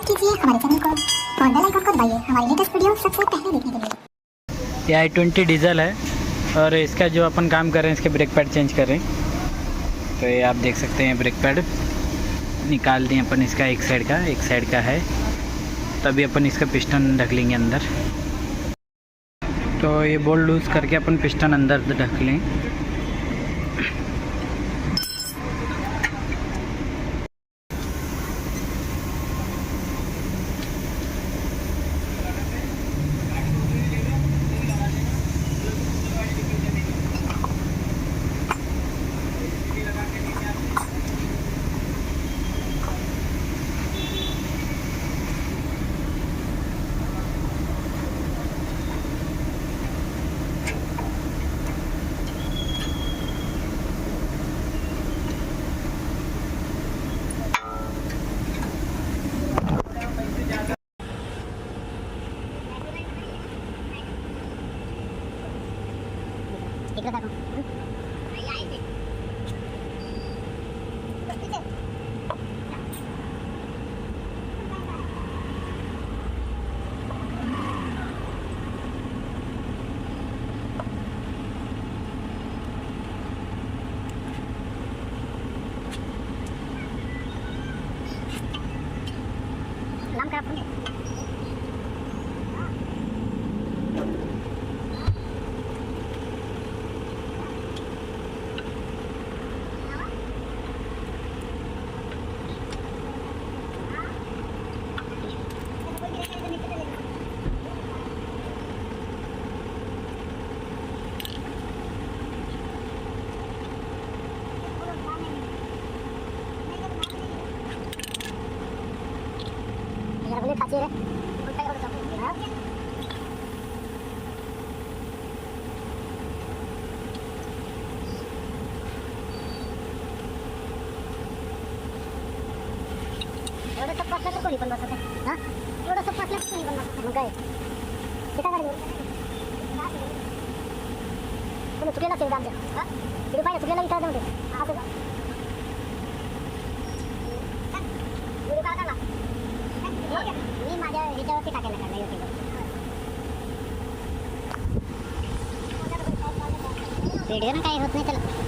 कीजिए हमारे चैनल को और बेल आइकन को दबाइए हमारी लेटेस्ट वीडियो सबसे पहले देखने के लिए। ये i20 डीजल है और इसका जो अपन काम कर रहे हैं इसके ब्रेक पैड चेंज कर रहे हैं। तो ये आप देख सकते हैं ब्रेक पैड निकाल दिए अपन इसका, एक साइड का है। तभी अपन इसका पिस्टन ढक लेंगे अंदर। तो ये बोल्ट लूज़ करके अपन पिस्टन अंदर ढक लें। नाम क्या आपने? boleh pasir ya. एवढं सप्पास लागतं कोणी पण बसत आहे. हां एवढं सप्पास लागतं कोणी पण बसत. मग काय किती गाडी तुम्ही चुकलेला असेल आमच्या. हां किती पाहिजे चुकलेला विचार देऊ दे. असं व्हिडिओ काढा ना. मी माझ्या ह्याच्यावरती टाकायला काढला युट्यूबवर. व्हिडिओ ना काही होत नाही त्याला.